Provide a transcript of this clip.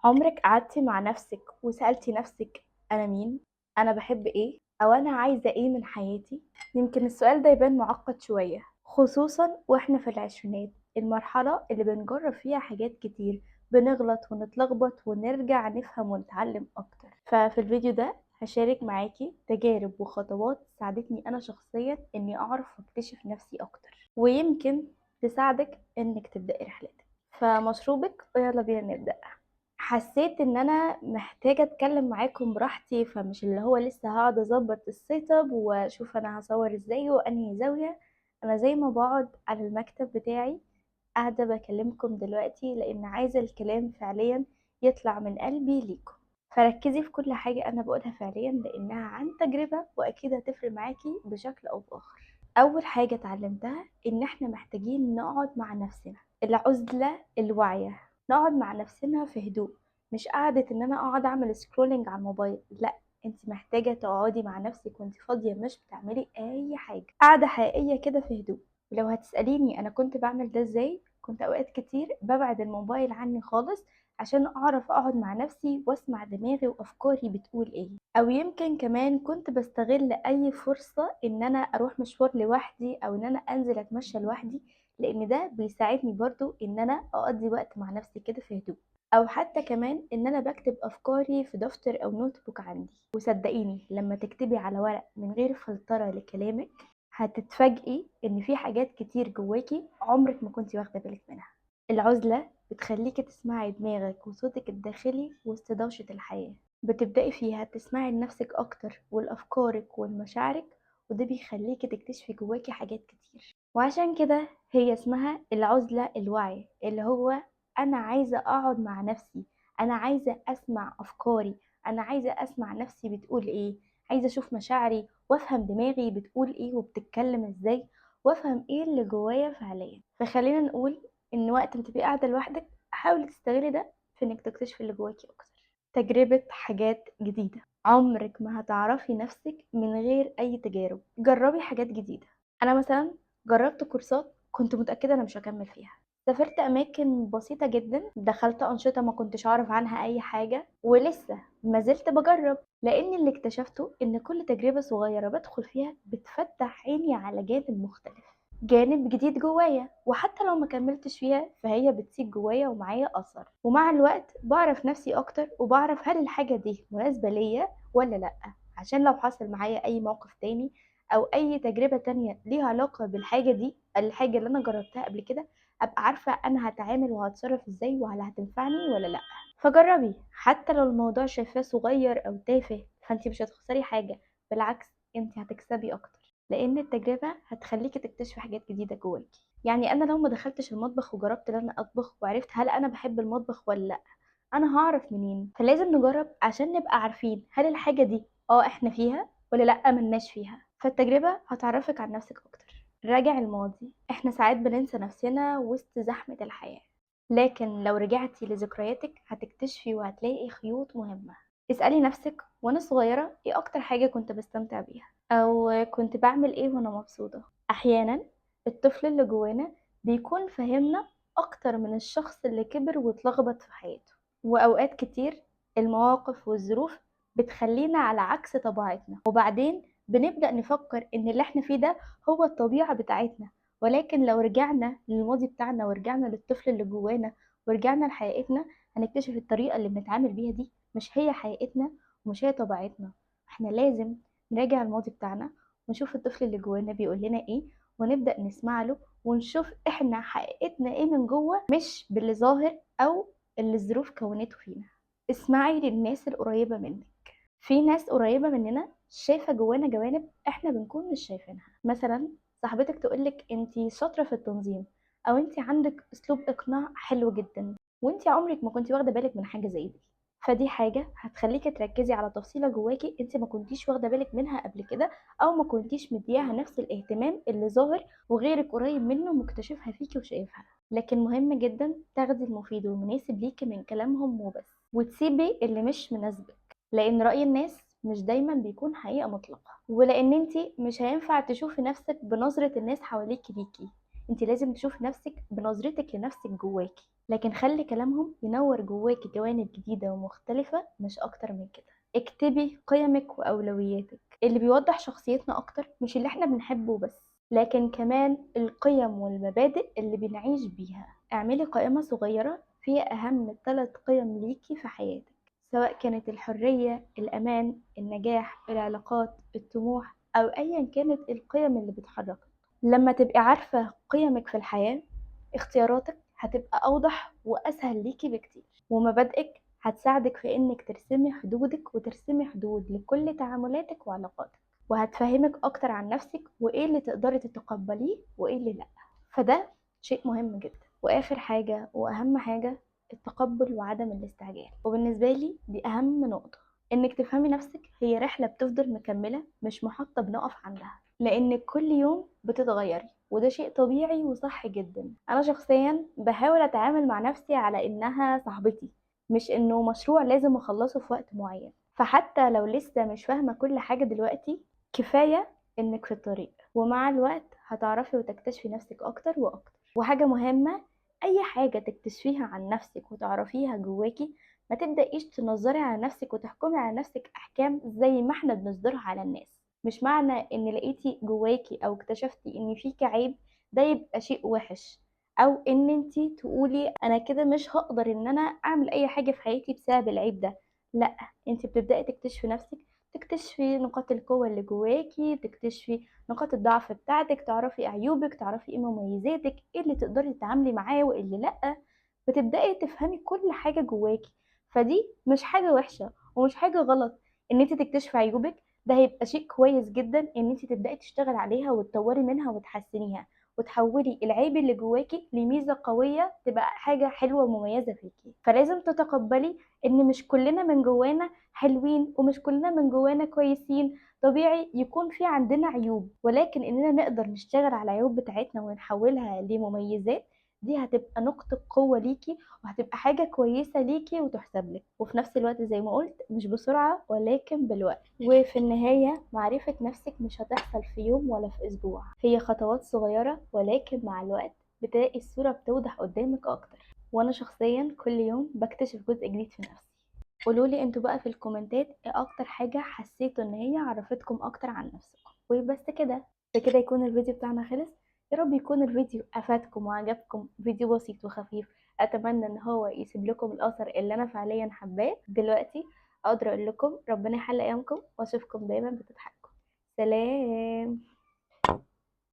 عمرك قعدتي مع نفسك وسألتي نفسك أنا مين؟ أنا بحب إيه؟ أو أنا عايزة إيه من حياتي؟ يمكن السؤال ده يبان معقد شوية، خصوصا وإحنا في العشرينات، المرحلة اللي بنجرب فيها حاجات كتير، بنغلط ونتلخبط ونرجع نفهم ونتعلم أكتر. ففي الفيديو ده هشارك معاكي تجارب وخطوات ساعدتني أنا شخصيا إني أعرف أكتشف نفسي أكتر، ويمكن تساعدك إنك تبدأي رحلتك. فمشروبك ويلا بينا نبدأ. حسيت ان انا محتاجة اتكلم معاكم براحتي، فمش اللي هو لسه هقعد اظبط السيت اب واشوف انا هصور ازاي وانهي زاوية. انا زي ما بقعد على المكتب بتاعي قاعدة بكلمكم دلوقتي، لان عايزة الكلام فعليا يطلع من قلبي ليكم. فركزي في كل حاجة انا بقولها فعليا، لانها عن تجربة واكيد هتفرق معاكي بشكل او باخر. اول حاجة اتعلمتها ان احنا محتاجين نقعد مع نفسنا، العزلة الواعية. نقعد مع نفسنا في هدوء، مش قعدة ان انا اقعد اعمل سكرولينج على الموبايل، لا، انت محتاجة تقعدي مع نفسك وانت فاضية مش بتعملي اي حاجة، قعدة حقيقية كده في هدوء. ولو هتسأليني انا كنت بعمل ده ازاي، كنت اوقات كتير ببعد الموبايل عني خالص عشان اعرف اقعد مع نفسي واسمع دماغي وافكاري بتقول ايه. او يمكن كمان كنت بستغل اي فرصة ان انا اروح مشوار لوحدي او ان انا انزل اتمشى لوحدي، لان ده بيساعدني برضو ان انا اقضي وقت مع نفسي كده في هدوء. او حتى كمان ان انا بكتب افكاري في دفتر او نوت بوك عندي. وصدقيني لما تكتبي على ورق من غير فلترة لكلامك، هتتفاجئي ان في حاجات كتير جواكي عمرك ما كنتي واخدة بالك منها. العزلة بتخليكي تسمعي دماغك وصوتك الداخلي وسط دوشة الحياة، بتبدأي فيها تسمعي لنفسك أكتر ولأفكارك ولمشاعرك، وده بيخليكي تكتشفي جواكي حاجات كتير. وعشان كده هي اسمها العزلة الوعي، اللي هو أنا عايزة أقعد مع نفسي، أنا عايزة أسمع أفكاري، أنا عايزة أسمع نفسي بتقول إيه، عايزة أشوف مشاعري وأفهم دماغي بتقول إيه وبتتكلم إزاي، وأفهم إيه اللي جوايا فعليا. فخلينا نقول إن وقت ما تبقي قاعدة لوحدك حاولي تستغلي ده في إنك تكتشفي اللي جواكي أكتر. تجربة حاجات جديدة، عمرك ما هتعرفي نفسك من غير أي تجارب. جربي حاجات جديدة. أنا مثلا جربت كورسات كنت متأكدة أنا مش هكمل فيها، سافرت أماكن بسيطة جدا، دخلت أنشطة ما كنتش أعرف عنها أي حاجة، ولسه ما زلت بجرب. لأن اللي اكتشفته إن كل تجربة صغيرة بدخل فيها بتفتح عيني على جانب مختلف، جانب جديد جوايا، وحتى لو ما كملتش فيها فهي بتسيب جوايا ومعايا أثر. ومع الوقت بعرف نفسي أكتر وبعرف هل الحاجة دي مناسبة ليا ولا لأ، عشان لو حصل معايا أي موقف تاني أو أي تجربة تانية ليها علاقة بالحاجة دي، الحاجة اللي أنا جربتها قبل كده، أبقى عارفة أنا هتعامل وهتصرف إزاي وهل هتنفعني ولا لأ. فجربي حتى لو الموضوع شايفاه صغير أو تافه، فانتي مش هتخسري حاجة، بالعكس انتي هتكسبي أكتر، لان التجربه هتخليكي تكتشفي حاجات جديده جواكي. يعني انا لو ما دخلتش المطبخ وجربت ان انا اطبخ وعرفت هل انا بحب المطبخ ولا لا، انا هعرف منين؟ فلازم نجرب عشان نبقى عارفين هل الحاجه دي احنا فيها ولا لا ملناش فيها. فالتجربه هتعرفك عن نفسك اكتر. راجع الماضي، احنا ساعات بننسى نفسنا وسط زحمه الحياه، لكن لو رجعتي لذكرياتك هتكتشفي وهتلاقي خيوط مهمه. اسألي نفسك وانا صغيرة ايه اكتر حاجة كنت بستمتع بيها، او كنت بعمل ايه وانا مبسوطة. احيانا الطفل اللي جوانا بيكون فاهمنا اكتر من الشخص اللي كبر واتلخبط في حياته. واوقات كتير المواقف والظروف بتخلينا على عكس طبيعتنا، وبعدين بنبدأ نفكر ان اللي احنا فيه ده هو الطبيعة بتاعتنا. ولكن لو رجعنا للماضي بتاعنا ورجعنا للطفل اللي جوانا ورجعنا لحقيقتنا، هنكتشف الطريقة اللي بنتعامل بيها دي مش هي حقيقتنا ومش هي طبيعتنا. احنا لازم نراجع الماضي بتاعنا ونشوف الطفل اللي جوانا بيقول لنا ايه، ونبدأ نسمع له ونشوف احنا حقيقتنا ايه من جوه، مش باللي ظاهر او اللي الظروف كونته فينا. اسمعي للناس القريبة منك. في ناس قريبة مننا شايفة جوانا جوانب احنا بنكون مش شايفينها. مثلا صاحبتك تقولك انتي شاطرة في التنظيم، او انتي عندك اسلوب اقناع حلو جدا، وانتي عمرك ما كنتي واخدة بالك من حاجة زي دي. فدي حاجة هتخليكي تركزي على تفصيلة جواكي انت ما كنتيش واخدة بالك منها قبل كده، او ما كنتيش مدياها نفس الاهتمام اللي ظاهر وغيرك قريب منه مكتشفها فيكي وشايفها. لكن مهم جدا تاخدي المفيد والمناسب ليكي من كلامهم وبس، وتسيبي اللي مش مناسبك، لان رأي الناس مش دايما بيكون حقيقة مطلقة، ولان انت مش هينفع تشوفي نفسك بنظرة الناس حواليكي ليكي. انت لازم تشوف نفسك بنظرتك لنفسك جواكي، لكن خلي كلامهم ينور جواكي جوانب جديدة ومختلفة مش أكتر من كده. اكتبي قيمك وأولوياتك. اللي بيوضح شخصيتنا أكتر مش اللي احنا بنحبه بس، لكن كمان القيم والمبادئ اللي بنعيش بيها. اعملي قائمة صغيرة فيها أهم 3 قيم ليكي في حياتك، سواء كانت الحرية، الأمان، النجاح، العلاقات، الطموح، أو أيا كانت القيم اللي بتحركك. لما تبقي عارفة قيمك في الحياة، اختياراتك هتبقى أوضح وأسهل ليكي بكتير، ومبادئك هتساعدك في إنك ترسمي حدودك وترسمي حدود لكل تعاملاتك وعلاقاتك، وهتفهمك أكتر عن نفسك وإيه اللي تقدري تتقبليه وإيه اللي لأ. فده شيء مهم جدا. وآخر حاجة وأهم حاجة، التقبل وعدم الاستعجال. وبالنسبة لي دي أهم نقطة، إنك تفهمي نفسك هي رحلة بتفضل مكملة، مش محطة بنقف عندها، لأنك كل يوم بتتغيري، وده شيء طبيعي وصح جدا. أنا شخصيا بحاول أتعامل مع نفسي على إنها صاحبتي، مش إنه مشروع لازم أخلصه في وقت معين. فحتى لو لسه مش فاهمة كل حاجة دلوقتي، كفاية إنك في الطريق، ومع الوقت هتعرفي وتكتشفي نفسك أكتر وأكتر. وحاجة مهمة، أي حاجة تكتشفيها عن نفسك وتعرفيها جواكي، ما تبدأيش تنظري على نفسك وتحكمي على نفسك أحكام زي ما احنا بنصدرها على الناس. مش معنى ان لقيتي جواكي او اكتشفتي ان فيكي عيب ده يبقى شيء وحش، او ان انتي تقولي انا كده مش هقدر ان انا اعمل اي حاجة في حياتي بسبب العيب ده. لا، انتي بتبدأي تكتشفي نفسك، تكتشفي نقاط القوة اللي جواكي، تكتشفي نقاط الضعف بتاعتك، تعرفي عيوبك، تعرفي ايه مميزاتك، ايه اللي تقدري تتعاملي معاه وايه اللي لا. بتبدأي تفهمي كل حاجة جواكي. فدي مش حاجة وحشة ومش حاجة غلط ان انتي تكتشفي عيوبك. ده هيبقى شيء كويس جدا ان انت تبداي تشتغلي عليها وتطوري منها وتحسنيها، وتحولي العيب اللي جواكي لميزه قويه تبقى حاجه حلوه ومميزه فيكي. فلازم تتقبلي ان مش كلنا من جوانا حلوين ومش كلنا من جوانا كويسين. طبيعي يكون في عندنا عيوب، ولكن اننا نقدر نشتغل على العيوب بتاعتنا ونحولها لمميزات. دي هتبقى نقطة قوة ليكي، وهتبقى حاجة كويسة ليكي وتحسب لك. وفي نفس الوقت زي ما قلت، مش بسرعة ولكن بالوقت. وفي النهاية معرفة نفسك مش هتحصل في يوم ولا في أسبوع، هي خطوات صغيرة، ولكن مع الوقت بتلاقي الصورة بتوضح قدامك أكتر. وأنا شخصيا كل يوم بكتشف جزء جديد في نفسي. قولولي انتوا بقى في الكومنتات ايه أكتر حاجة حسيتوا إن هي عرفتكم أكتر عن نفسكم. وبس كده، بكده يكون الفيديو بتاعنا خلص. يا رب يكون الفيديو أفادكم وعجبكم، فيديو بسيط وخفيف. أتمنى إن هو يسيب لكم الأثر اللي أنا فعليا حباه. دلوقتي أقدر أقول لكم ربنا يحل أيامكم وأشوفكم دايما بتضحكوا. سلام.